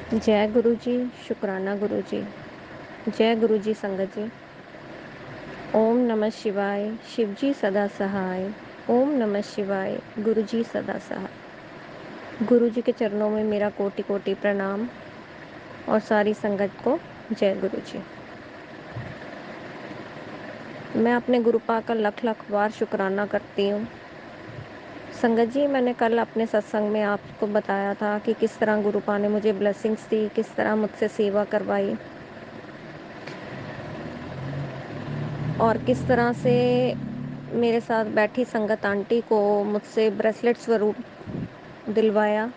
जय गुरु जी। शुक्राना गुरु जी। जय गुरु जी संगत जी। ओम नमः शिवाय। शिव जी सदा सहाय। ओम नमः शिवाय। गुरु जी सदा सहाय। गुरु जी के चरणों में मेरा कोटि कोटि प्रणाम और सारी संगत को जय गुरु जी। मैं अपने गुरुपा का लख लख बार शुक्राना करती हूँ। संगत जी, मैंने कल अपने सत्संग में आपको बताया था कि किस तरह गुरुपा ने मुझे ब्लेसिंग्स दी, किस तरह मुझसे सेवा करवाई और किस तरह से मेरे साथ बैठी संगत आंटी को मुझसे ब्रेसलेट स्वरूप दिलवाया।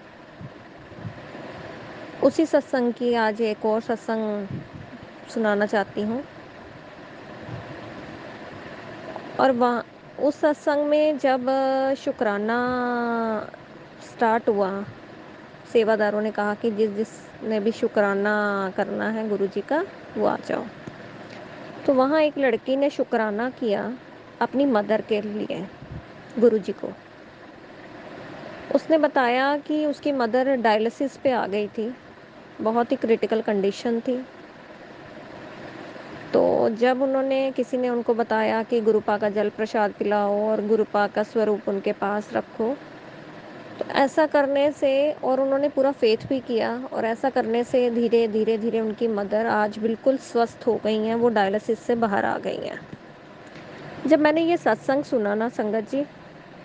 उसी सत्संग की आज एक और सत्संग सुनाना चाहती हूँ। और वहाँ उस सत्संग में जब शुक्राना स्टार्ट हुआ, सेवादारों ने कहा कि जिस जिसने भी शुक्राना करना है गुरु जी का वो आ जाओ। तो वहाँ एक लड़की ने शुक्राना किया अपनी मदर के लिए गुरु जी को। उसने बताया कि उसकी मदर डायलिसिस पे आ गई थी, बहुत ही क्रिटिकल कंडीशन थी। तो जब किसी ने उनको बताया कि गुरुपा का जल प्रसाद पिलाओ और गुरुपा का स्वरूप उनके पास रखो, तो ऐसा करने से, और उन्होंने पूरा फेथ भी किया, और ऐसा करने से धीरे धीरे धीरे उनकी मदर आज बिल्कुल स्वस्थ हो गई हैं, वो डायलिसिस से बाहर आ गई हैं। जब मैंने ये सत्संग सुना ना संगत जी,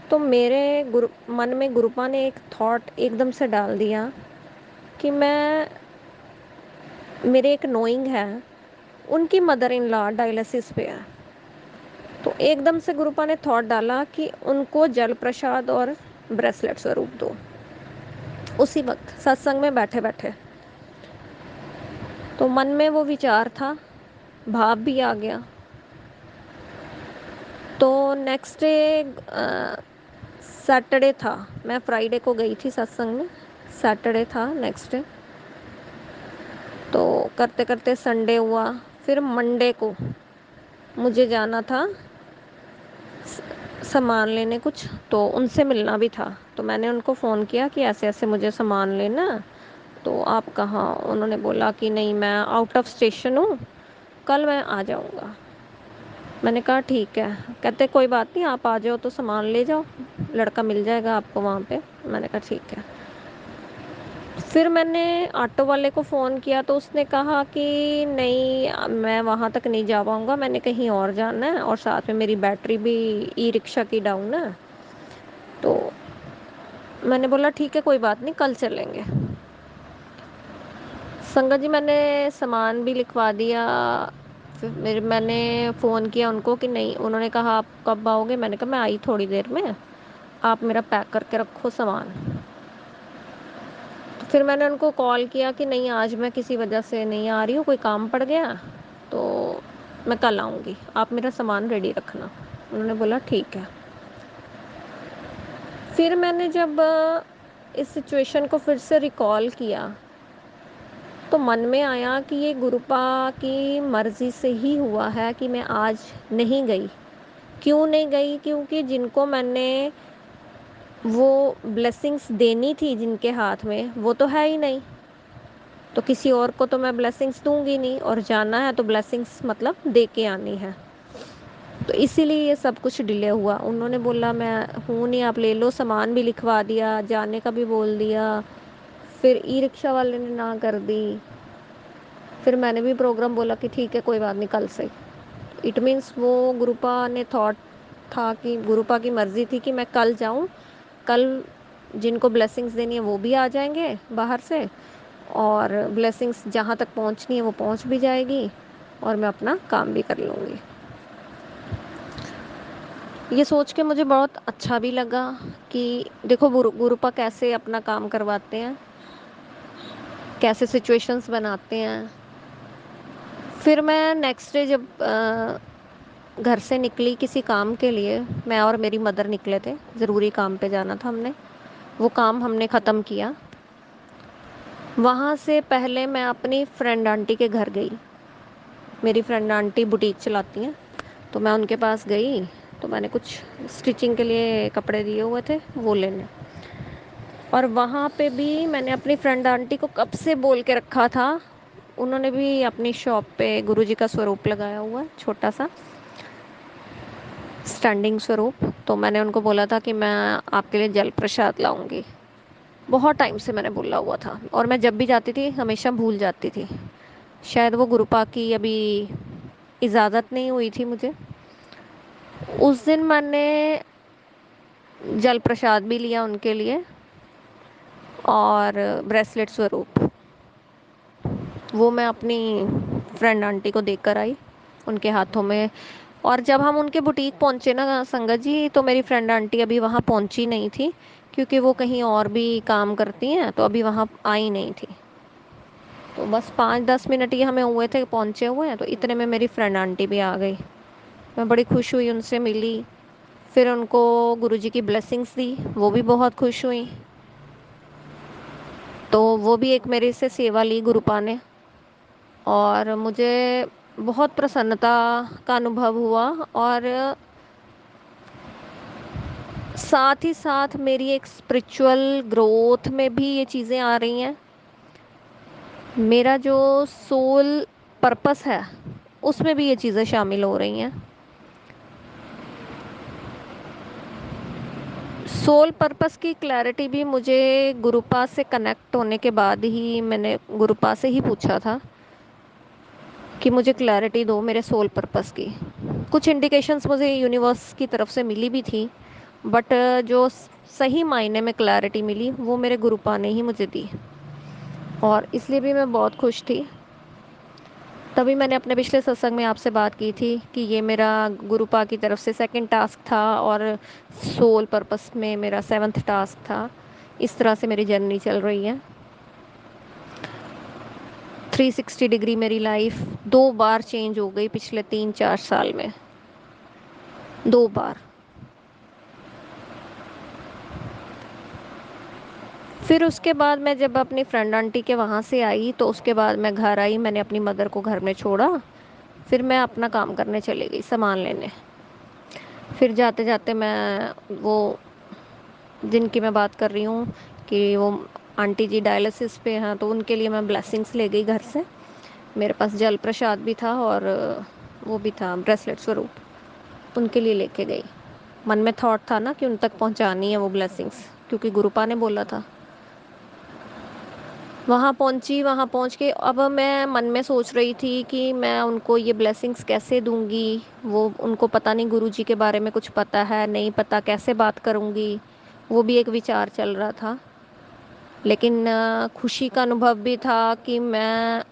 तो मेरे मन में गुरुपा ने एक थॉट एकदम से डाल दिया कि मेरे एक नोइंग है, उनकी मदर इन लॉ डायलिसिस पे है। तो एकदम से गुरुपा ने थॉट डाला कि उनको जल प्रसाद और ब्रेसलेट स्वरूप दो। उसी वक्त सत्संग में बैठे बैठे तो मन में वो विचार था, भाव भी आ गया। तो नेक्स्ट डे सैटरडे था, मैं फ्राइडे को गई थी सत्संग में, सैटरडे था नेक्स्ट डे। तो करते करते संडे हुआ, फिर मंडे को मुझे जाना था सामान लेने कुछ, तो उनसे मिलना भी था। तो मैंने उनको फ़ोन किया कि ऐसे ऐसे मुझे सामान लेना, तो आप कहाँ? उन्होंने बोला कि नहीं, मैं आउट ऑफ स्टेशन हूँ, कल मैं आ जाऊँगा। मैंने कहा ठीक है। कहते कोई बात नहीं, आप आ जाओ तो सामान ले जाओ, लड़का मिल जाएगा आपको वहाँ पे। मैंने कहा ठीक है। फिर मैंने ऑटो वाले को फ़ोन किया तो उसने कहा कि नहीं, मैं वहाँ तक नहीं जा पाऊँगा, मैंने कहीं और जाना है और साथ में मेरी बैटरी भी ई रिक्शा की डाउन है। तो मैंने बोला ठीक है, कोई बात नहीं, कल चलेंगे। संगत जी, मैंने सामान भी लिखवा दिया। फिर मैंने फ़ोन किया उनको कि नहीं, उन्होंने कहा आप कब आओगे? मैंने कहा मैं आई थोड़ी देर में, आप मेरा पैक करके रखो सामान। तो फिर मैंने उनको कॉल किया कि नहीं, आज मैं किसी वजह से नहीं आ रही हूँ, कोई काम पड़ गया, तो मैं कल आऊँगी, आप मेरा सामान रेडी रखना। उन्होंने बोला ठीक है। फिर मैंने जब इस सिचुएशन को फिर से रिकॉल किया तो मन में आया कि ये गुरुपा की मर्ज़ी से ही हुआ है कि मैं आज नहीं गई। क्यों नहीं गई? क्योंकि जिनको मैंने वो ब्लेसिंग्स देनी थी जिनके हाथ में, वो तो है ही नहीं। तो किसी और को तो मैं ब्लेसिंग्स दूंगी नहीं, और जाना है तो ब्लेसिंग्स मतलब दे के आनी है। तो इसीलिए ये सब कुछ डिले हुआ। उन्होंने बोला मैं हूँ नहीं, आप ले लो, सामान भी लिखवा दिया, जाने का भी बोल दिया, फिर ई रिक्शा वाले ने ना कर दी। फिर मैंने भी प्रोग्राम बोला कि ठीक है, कोई बात नहीं, कल से। इट मीन्स वो गुरुपा ने थॉट था कि गुरुपा की मर्ज़ी थी कि मैं कल जाऊँ, कल जिनको ब्लेसिंग्स देनी है वो भी आ जाएंगे बाहर से, और ब्लेसिंग्स जहाँ तक पहुँचनी है वो पहुँच भी जाएगी, और मैं अपना काम भी कर लूँगी। ये सोच के मुझे बहुत अच्छा भी लगा कि देखो गुरुपा कैसे अपना काम करवाते हैं, कैसे सिचुएशंस बनाते हैं। फिर मैं नेक्स्ट डे जब घर से निकली किसी काम के लिए, मैं और मेरी मदर निकले थे, ज़रूरी काम पे जाना था हमने, वो काम हमने ख़त्म किया। वहाँ से पहले मैं अपनी फ्रेंड आंटी के घर गई। मेरी फ्रेंड आंटी बुटीक चलाती हैं, तो मैं उनके पास गई। तो मैंने कुछ स्टिचिंग के लिए कपड़े दिए हुए थे वो लेने। और वहाँ पे भी मैंने अपनी फ्रेंड आंटी को कब से बोल के रखा था। उन्होंने भी अपनी शॉप पे गुरुजी का स्वरूप लगाया हुआ है, छोटा सा स्टैंडिंग स्वरूप। तो मैंने उनको बोला था कि मैं आपके लिए जल प्रसाद लाऊंगी। बहुत टाइम से मैंने बोला हुआ था, और मैं जब भी जाती थी हमेशा भूल जाती थी। शायद वो गुरुपा की अभी इजाज़त नहीं हुई थी मुझे। उस दिन मैंने जल प्रसाद भी लिया उनके लिए, और ब्रेसलेट स्वरूप वो मैं अपनी फ्रेंड आंटी को देकर आई उनके हाथों में। और जब हम उनके बुटीक पहुंचे ना संगत जी, तो मेरी फ्रेंड आंटी अभी वहाँ पहुंची नहीं थी, क्योंकि वो कहीं और भी काम करती हैं, तो अभी वहाँ आई नहीं थी। तो बस 5-10 मिनट ही हमें हुए थे पहुंचे हुए हैं, तो इतने में मेरी फ्रेंड आंटी भी आ गई। मैं बड़ी खुश हुई, उनसे मिली, फिर उनको गुरुजी की ब्लेसिंग्स दी, वो भी बहुत खुश हुई। तो वो भी एक मेरे से सेवा ली गुरुपा ने, और मुझे बहुत प्रसन्नता का अनुभव हुआ। और साथ ही साथ मेरी एक स्पिरिचुअल ग्रोथ में भी ये चीज़ें आ रही हैं। मेरा जो सोल पर्पस है उसमें भी ये चीज़ें शामिल हो रही हैं। सोल पर्पस की क्लैरिटी भी मुझे गुरुपा से कनेक्ट होने के बाद ही, मैंने गुरुपा से ही पूछा था कि मुझे क्लैरिटी दो मेरे सोल पर्पस की। कुछ इंडिकेशंस मुझे यूनिवर्स की तरफ से मिली भी थी, बट जो सही मायने में क्लैरिटी मिली वो मेरे गुरुपा ने ही मुझे दी, और इसलिए भी मैं बहुत खुश थी। तभी मैंने अपने पिछले सत्संग में आपसे बात की थी कि ये मेरा गुरुपा की तरफ से सेकंड टास्क था, और सोल पर्पस में मेरा 7th टास्क था। इस तरह से मेरी जर्नी चल रही है। 360 डिग्री मेरी लाइफ 2 बार चेंज हो गई पिछले 3-4 साल में, 2 बार। फिर उसके बाद मैं जब अपनी फ्रेंड आंटी के वहाँ से आई, तो उसके बाद मैं घर आई, मैंने अपनी मदर को घर में छोड़ा, फिर मैं अपना काम करने चली गई, सामान लेने। फिर जाते जाते मैं वो जिनकी मैं बात कर रही हूँ कि वो आंटी जी डायलिसिस पे हैं, तो उनके लिए मैं ब्लेसिंग्स ले गई घर से। मेरे पास जल प्रसाद भी था, और वो भी था ब्रेसलेट स्वरूप, उनके लिए लेके गई। मन में थॉट था ना कि उन तक पहुंचानी है वो ब्लेसिंग्स, क्योंकि गुरुपा ने बोला था। वहाँ पहुंची, वहाँ पहुंच के अब मैं मन में सोच रही थी कि मैं उनको ये ब्लेसिंग्स कैसे दूंगी। वो उनको पता नहीं गुरुजी के बारे में कुछ पता है नहीं पता, कैसे बात करूंगी, वो भी एक विचार चल रहा था। लेकिन खुशी का अनुभव भी था कि मैं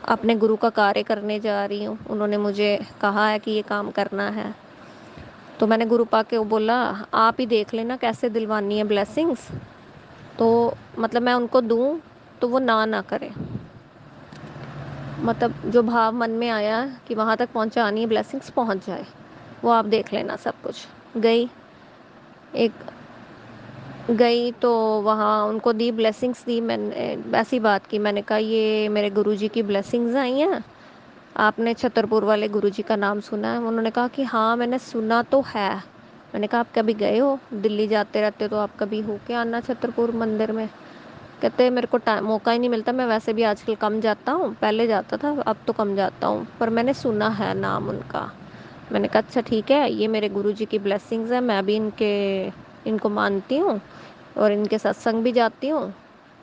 अपने गुरु का कार्य करने जा रही हूँ। उन्होंने मुझे कहा है कि ये काम करना है। तो मैंने गुरुपा के वो बोला, आप ही देख लेना कैसे दिलवानी है ब्लेसिंग्स। तो मतलब मैं उनको दूँ तो वो ना ना करे। मतलब जो भाव मन में आया कि वहाँ तक पहुँचानी है, ब्लेसिंग्स पहुँच जाए, वो आप देख लेना सब कुछ। गई, एक गई तो वहाँ उनको दी, ब्लेसिंग्स दी। मैंने ऐसी बात की, मैंने कहा ये मेरे गुरुजी की ब्लेसिंग्स आई हैं, आपने छतरपुर वाले गुरुजी का नाम सुना है? उन्होंने कहा कि हाँ मैंने सुना तो है। मैंने कहा आप कभी गए हो? दिल्ली जाते रहते हो तो आप कभी हो के आना छतरपुर मंदिर में। कहते मेरे को टाइम मौका ही नहीं मिलता, मैं वैसे भी आजकल कम जाता हूँ, पहले जाता था अब तो कम जाता हूँ, पर मैंने सुना है नाम उनका। मैंने कहा अच्छा ठीक है, ये मेरे गुरुजी की ब्लेसिंग्स हैं, मैं भी इनको मानती हूँ और इनके सत्संग भी जाती हूँ।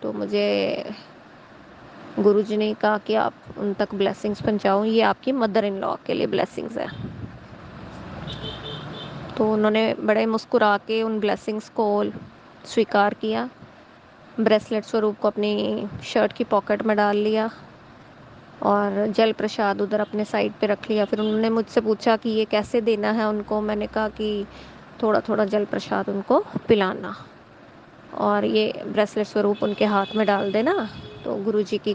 तो मुझे गुरुजी ने कहा कि आप उन तक ब्लेसिंग्स पहुँचाओ, ये आपकी मदर इन लॉ के लिए ब्लेसिंग्स है। तो उन्होंने बड़े मुस्कुरा के उन ब्लेसिंग्स को स्वीकार किया, ब्रेसलेट स्वरूप को अपनी शर्ट की पॉकेट में डाल लिया, और जल प्रसाद उधर अपने साइड पे रख लिया। फिर उन्होंने मुझसे पूछा कि ये कैसे देना है उनको। मैंने कहा कि थोड़ा थोड़ा जल प्रसाद उनको पिलाना, और ये ब्रेसलेट स्वरूप उनके हाथ में डाल देना, तो गुरुजी की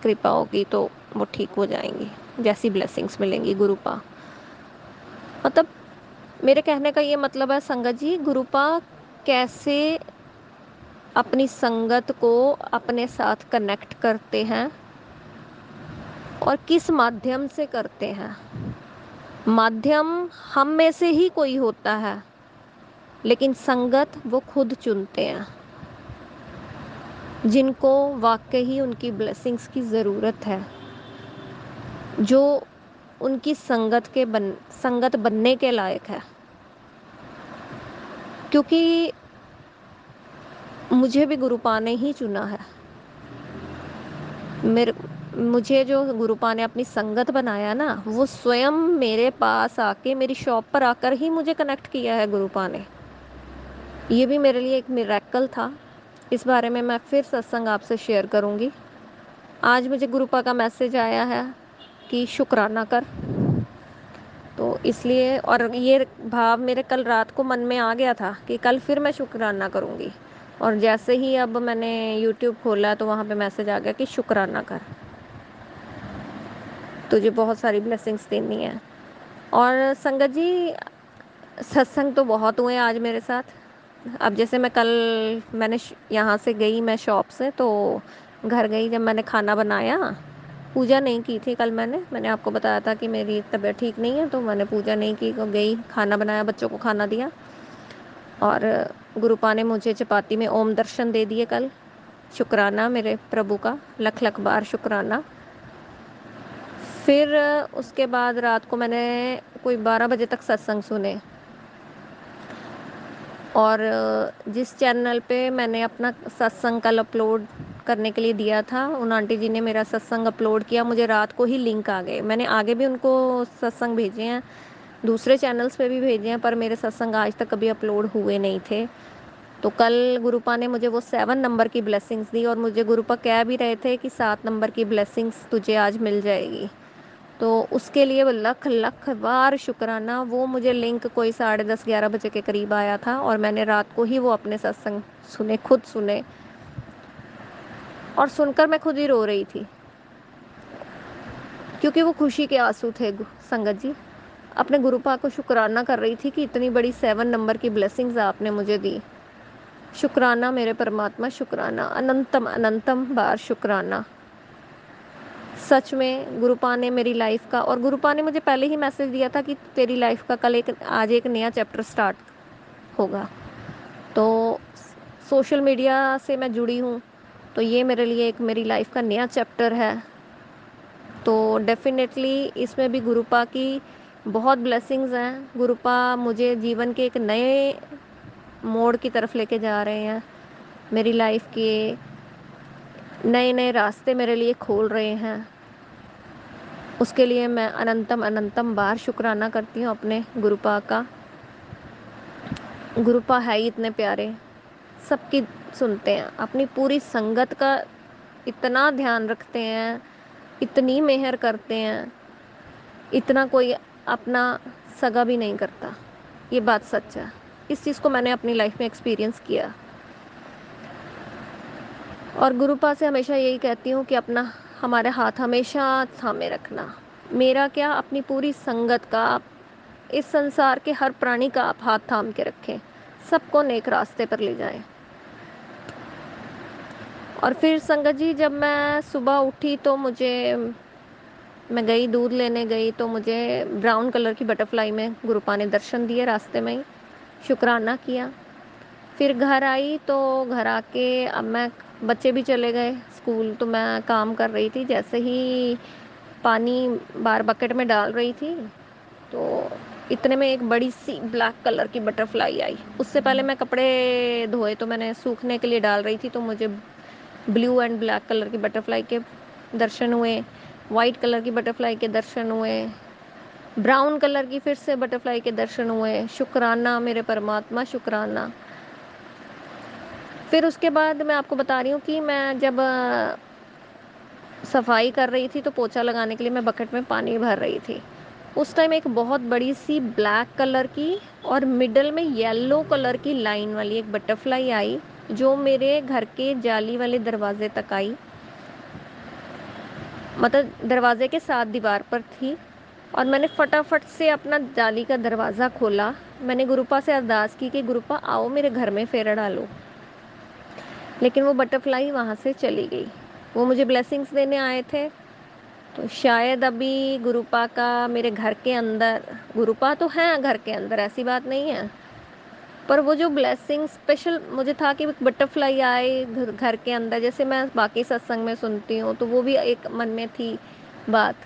कृपा होगी तो वो ठीक हो जाएंगी, जैसी ब्लेसिंग्स मिलेंगी गुरुपा। मतलब मेरे कहने का ये मतलब है संगत जी, गुरुपा कैसे अपनी संगत को अपने साथ कनेक्ट करते हैं और किस माध्यम से करते हैं। माध्यम हम में से ही कोई होता है, लेकिन संगत वो खुद चुनते हैं। जिनको वाक़ई ही उनकी ब्लेसिंग्स की ज़रूरत है, जो उनकी संगत बनने के लायक है। क्योंकि मुझे भी गुरुपा ने ही चुना है। मेरे मुझे जो गुरुपा ने अपनी संगत बनाया ना, वो स्वयं मेरे पास आके मेरी शॉप पर आकर ही मुझे कनेक्ट किया है गुरुपा ने। ये भी मेरे लिए एक मिरेकल था। इस बारे में मैं फिर सत्संग आपसे शेयर करूँगी। आज मुझे गुरुपा का मैसेज आया है कि शुक्राना कर। तो इसलिए, और ये भाव मेरे कल रात को मन में आ गया था कि कल फिर मैं शुक्राना करूँगी। और जैसे ही अब मैंने यूट्यूब खोला तो वहाँ पे मैसेज आ गया कि शुक्राना कर, तुझे बहुत सारी ब्लेसिंग्स देनी है। और संगत जी, सत्संग तो बहुत हुए आज मेरे साथ। अब जैसे मैं कल, मैंने यहाँ से गई, मैं शॉप से तो घर गई, जब मैंने खाना बनाया, पूजा नहीं की थी कल। मैंने आपको बताया था कि मेरी तबीयत ठीक नहीं है, तो मैंने पूजा नहीं की, तो गई खाना बनाया, बच्चों को खाना दिया। और गुरुपा ने मुझे चपाती में ओम दर्शन दे दिए कल। शुक्राना मेरे प्रभु का, लख लख बार शुक्राना। फिर उसके बाद रात को मैंने कोई 12 बजे तक सत्संग सुने। और जिस चैनल पे मैंने अपना सत्संग कल अपलोड करने के लिए दिया था, उन आंटी जी ने मेरा सत्संग अपलोड किया, मुझे रात को ही लिंक आ गए। मैंने आगे भी उनको सत्संग भेजे हैं, दूसरे चैनल्स पे भी भेजे हैं, पर मेरे सत्संग आज तक कभी अपलोड हुए नहीं थे। तो कल गुरुपा ने मुझे वो 7 नंबर की ब्लेसिंग्स दी, और मुझे गुरुपा कह भी रहे थे कि 7 नंबर की ब्लेसिंग्स तुझे आज मिल जाएगी। तो उसके लिए वो लख लख बार शुक्राना। वो मुझे लिंक कोई 10:30-11 बजे के करीब आया था, और मैंने रात को ही वो अपने सत्संग सुने, खुद सुने, और सुनकर मैं खुद ही रो रही थी, क्योंकि वो खुशी के आंसू थे। संगत जी, अपने गुरुपा को शुक्राना कर रही थी कि इतनी बड़ी 7 नंबर की ब्लेसिंग्स आपने मुझे दी। शुक्राना मेरे परमात्मा, शुक्राना, अनंतम अनंतम बार शुक्राना। सच में गुरुपा ने मेरी लाइफ का, और गुरुपा ने मुझे पहले ही मैसेज दिया था कि तेरी लाइफ का कल आज एक नया चैप्टर स्टार्ट होगा। तो सोशल मीडिया से मैं जुड़ी हूँ, तो ये मेरे लिए एक मेरी लाइफ का नया चैप्टर है। तो डेफिनेटली इसमें भी गुरुपा की बहुत ब्लेसिंग्स हैं। गुरुपा मुझे जीवन के एक नए मोड़ की तरफ लेके जा रहे हैं। मेरी लाइफ के नए नए रास्ते मेरे लिए खोल रहे हैं। उसके लिए मैं अनंतम अनंतम बार शुक्राना करती हूँ अपने गुरुपा का। गुरुपा है ही इतने प्यारे, सबकी सुनते हैं, अपनी पूरी संगत का इतना ध्यान रखते हैं, इतनी मेहर करते हैं, इतना कोई अपना सगा भी नहीं करता। ये बात सच है। इस चीज़ को मैंने अपनी लाइफ में एक्सपीरियंस किया। और गुरुपा से हमेशा यही कहती हूँ कि अपना हमारे हाथ हमेशा थामे रखना। मेरा क्या, अपनी पूरी संगत का, इस संसार के हर प्राणी का आप हाथ थाम के रखें, सबको नेक रास्ते पर ले जाएं। और फिर संगत जी, जब मैं सुबह उठी तो मैं गई, दूध लेने गई, तो मुझे ब्राउन कलर की बटरफ्लाई में गुरुपा ने दर्शन दिए रास्ते में ही। शुक्राना किया। फिर घर आई, तो घर आके अब मैं, बच्चे भी चले गए स्कूल, तो मैं काम कर रही थी। जैसे ही पानी बार बकेट में डाल रही थी, तो इतने में एक बड़ी सी ब्लैक कलर की बटरफ्लाई आई। उससे पहले मैं कपड़े धोए, तो मैंने सूखने के लिए डाल रही थी, तो मुझे ब्लू एंड ब्लैक कलर की बटरफ्लाई के दर्शन हुए, वाइट कलर की बटरफ्लाई के दर्शन हुए, ब्राउन कलर की फिर से बटरफ्लाई के दर्शन हुए। शुक्राना मेरे परमात्मा, शुक्राना। फिर उसके बाद मैं आपको बता रही हूँ कि मैं जब सफाई कर रही थी, तो पोछा लगाने के लिए मैं बकेट में पानी भर रही थी। उस टाइम एक बहुत बड़ी सी ब्लैक कलर की और मिडल में येलो कलर की लाइन वाली एक बटरफ्लाई आई, जो मेरे घर के जाली वाले दरवाजे तक आई। मतलब दरवाजे के साथ दीवार पर थी, और मैंने फटाफट से अपना जाली का दरवाज़ा खोला। मैंने गुरुपा से अरदास की कि गुरुपा आओ, मेरे घर में फेरा डालो। लेकिन वो बटरफ्लाई वहाँ से चली गई। वो मुझे ब्लेसिंग्स देने आए थे। तो शायद अभी गुरुपा का मेरे घर के अंदर, गुरुपा तो हैं घर के अंदर, ऐसी बात नहीं है, पर वो जो ब्लेसिंग स्पेशल मुझे था कि बटरफ्लाई आए घर घर के अंदर, जैसे मैं बाकी सत्संग में सुनती हूँ, तो वो भी एक मन में थी बात।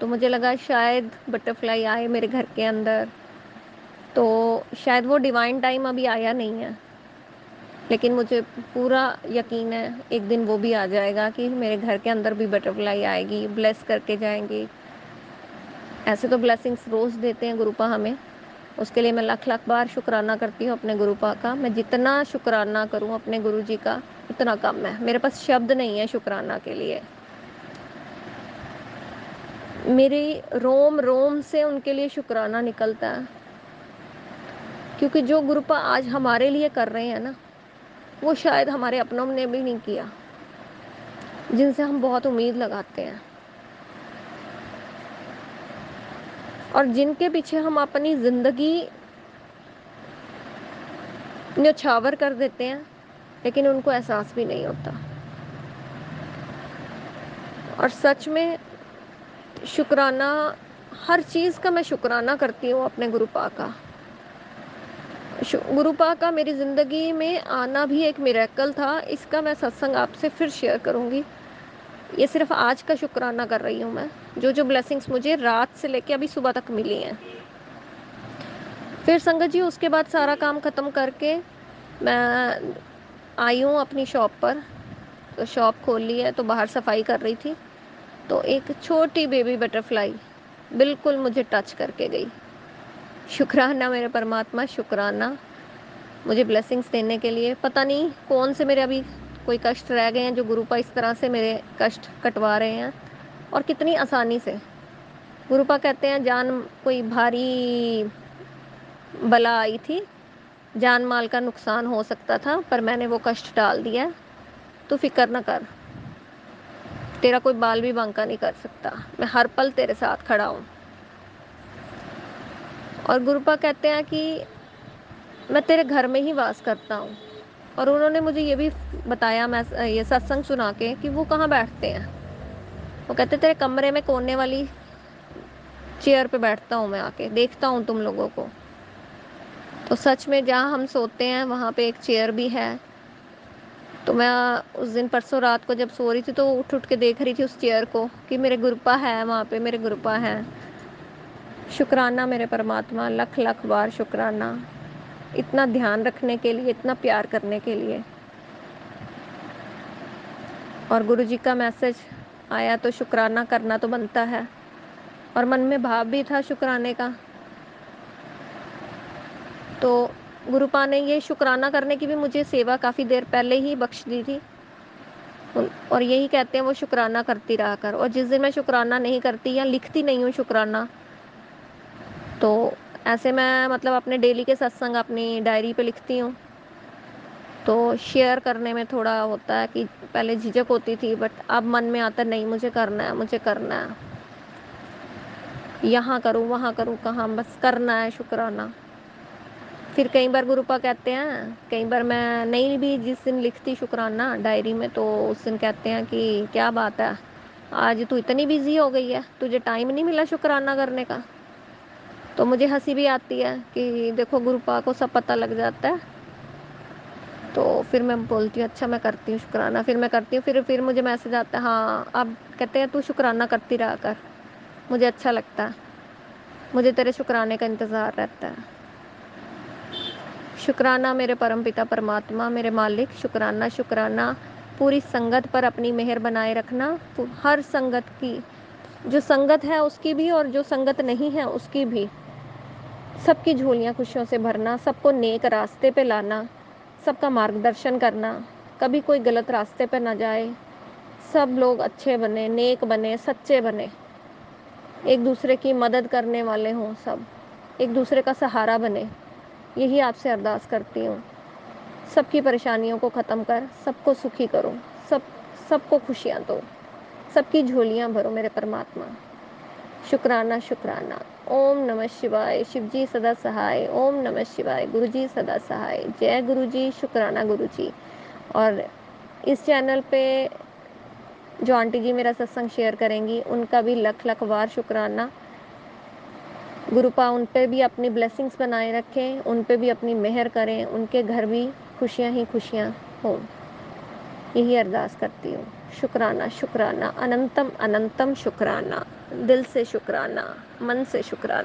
तो मुझे लगा शायद बटरफ्लाई आए मेरे घर के अंदर, तो शायद वो डिवाइन टाइम अभी आया नहीं है, लेकिन मुझे पूरा यकीन है एक दिन वो भी आ जाएगा कि मेरे घर के अंदर भी बटरफ्लाई आएगी, ब्लेस करके जाएंगी। ऐसे तो ब्लेसिंग्स रोज़ देते हैं गुरुपा हमें, उसके लिए मैं लाख लाख बार शुक्राना करती हूँ अपने गुरुपा का। मैं जितना शुक्राना करूँ अपने गुरु जी का उतना कम है, मेरे पास शब्द नहीं है शुक्राना के लिए। मेरी रोम रोम से उनके लिए शुक्राना निकलता है, क्योंकि जो गुरुपा आज हमारे लिए कर रहे हैं ना, वो शायद हमारे अपनों ने भी नहीं किया, जिनसे हम बहुत उम्मीद लगाते हैं और जिनके पीछे हम अपनी ज़िंदगी न्यौछावर कर देते हैं, लेकिन उनको एहसास भी नहीं होता। और सच में शुक्राना, हर चीज़ का मैं शुक्राना करती हूँ अपने गुरुपा का। गुरुपा का मेरी ज़िंदगी में आना भी एक मिरेकल था, इसका मैं सत्संग आपसे फिर शेयर करूँगी। ये सिर्फ आज का शुक्राना कर रही हूँ मैं, जो जो ब्लेसिंग्स मुझे रात से लेके अभी सुबह तक मिली हैं। फिर संगत जी उसके बाद सारा काम ख़त्म करके मैं आई हूँ अपनी शॉप पर। तो शॉप खोल ली है, तो बाहर सफाई कर रही थी, तो एक छोटी बेबी बटरफ्लाई बिल्कुल मुझे टच करके गई। शुक्राना मेरे परमात्मा, शुक्राना मुझे ब्लेसिंग्स देने के लिए। पता नहीं कौन से मेरे अभी कोई कष्ट रह गए हैं जो गुरुपा इस तरह से मेरे कष्ट कटवा रहे हैं, और कितनी आसानी से। गुरुपा कहते हैं जान कोई भारी बला आई थी, जान माल का नुकसान हो सकता था, पर मैंने वो कष्ट टाल दिया। तू फिक्र न कर, तेरा कोई बाल भी बांका नहीं कर सकता, मैं हर पल तेरे साथ खड़ा हूँ। और गुरुपा कहते हैं कि मैं तेरे घर में ही वास करता हूँ। और उन्होंने मुझे ये भी बताया, मैं ये सत्संग सुना के, कि वो कहाँ बैठते हैं। वो कहते तेरे कमरे में कोने वाली चेयर पे बैठता हूँ मैं, आके देखता हूँ तुम लोगों को। तो सच में जहाँ हम सोते हैं वहाँ पे एक चेयर भी है। तो मैं उस दिन परसों रात को जब सो रही थी, तो उठ उठ के देख रही थी उस चेयर को कि मेरे गुरुपा है वहाँ पे, मेरे गुरुपा हैं। शुक्राना मेरे परमात्मा, लख लख बार शुक्राना, इतना ध्यान रखने के लिए, इतना प्यार करने के लिए। और गुरु जी का मैसेज आया तो शुक्राना करना तो बनता है, और मन में भाव भी था शुक्राने का। तो गुरुपा ने ये शुक्राना करने की भी मुझे सेवा काफ़ी देर पहले ही बख्श दी थी, और यही कहते हैं वो शुक्राना करती रहा कर। और जिस दिन मैं शुक्राना नहीं करती या लिखती नहीं हूँ शुक्राना, तो ऐसे मैं मतलब अपने डेली के सत्संग अपनी डायरी पे लिखती हूँ, तो शेयर करने में थोड़ा होता है कि पहले झिझक होती थी, बट अब मन में आता नहीं, मुझे करना है, मुझे करना है, यहाँ करूँ वहाँ करूँ, कहाँ, बस करना है शुक्राना। फिर कई बार गुरुपा कहते हैं, कई बार मैं नहीं भी जिस दिन लिखती शुक्राना डायरी में, तो उस दिन कहते हैं कि क्या बात है, आज तू इतनी बिजी हो गई है, तुझे टाइम नहीं मिला शुक्राना करने का। तो मुझे हंसी भी आती है कि देखो गुरुपा को सब पता लग जाता है। तो फिर मैं बोलती हूँ अच्छा मैं करती हूँ शुक्राना, फिर मैं करती हूँ, फिर मुझे मैसेज आता है, हाँ अब कहते हैं तू शुक्राना करती रहा कर, मुझे अच्छा लगता है, मुझे तेरे शुक्राने का इंतज़ार रहता है। शुक्राना मेरे परमपिता परमात्मा, मेरे मालिक, शुक्राना शुक्राना। पूरी संगत पर अपनी मेहर बनाए रखना, हर संगत की, जो संगत है उसकी भी और जो संगत नहीं है उसकी भी, सबकी झोलियाँ खुशियों से भरना, सबको नेक रास्ते पे लाना, सबका मार्गदर्शन करना, कभी कोई गलत रास्ते पे ना जाए, सब लोग अच्छे बने, नेक बने, सच्चे बने, एक दूसरे की मदद करने वाले हों, सब एक दूसरे का सहारा बने। यही आपसे अरदास करती हूँ। सबकी परेशानियों को ख़त्म कर सबको सुखी करो, सबको खुशियाँ दो, सबकी झोलियाँ भरो मेरे परमात्मा। शुक्राना शुक्राना। ओम नमः शिवाय, शिव जी सदा सहाय। ओम नमः शिवाय, गुरु जी सदा सहाय। जय गुरु जी, शुक्राना गुरु जी। और इस चैनल पे जो आंटी जी मेरा सत्संग शेयर करेंगी, उनका भी लख लख बार शुक्राना। गुरुपा उन पे भी अपनी ब्लेसिंग्स बनाए रखें, उन पे भी अपनी मेहर करें, उनके घर भी खुशियाँ ही खुशियाँ हों, यही अरदास करती हूँ। शुक्राना, शुक्राना, अनंतम अनंतम शुक्राना, दिल से शुक्राना, मन से शुक्राना।